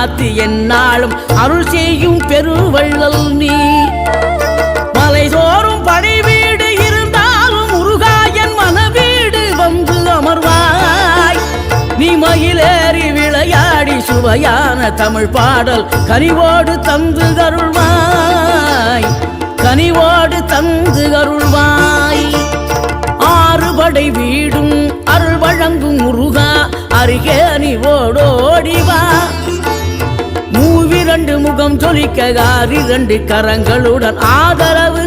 காத்து எந்நாளும் அருள் செய்யும் பெருவள்ளல் நீ. மலை தோறும் படை வீடு இருந்தாலும் முருகாயன் மனவீடு வந்து அமர்வாய். நீ மயிலேறி விளையாடி சுவையான தமிழ் பாடல் கனிவோடு தந்து அருள்வாய், கனிவோடு தந்து அருள்வாய். ஆறுபடை வீடும் அருள் வழங்கும் முருகா அருகே நீ ஓடோடிவா. மூவிரண்டு முகம் ஜொலிக்க 6 கரங்களுடன் ஆதரவு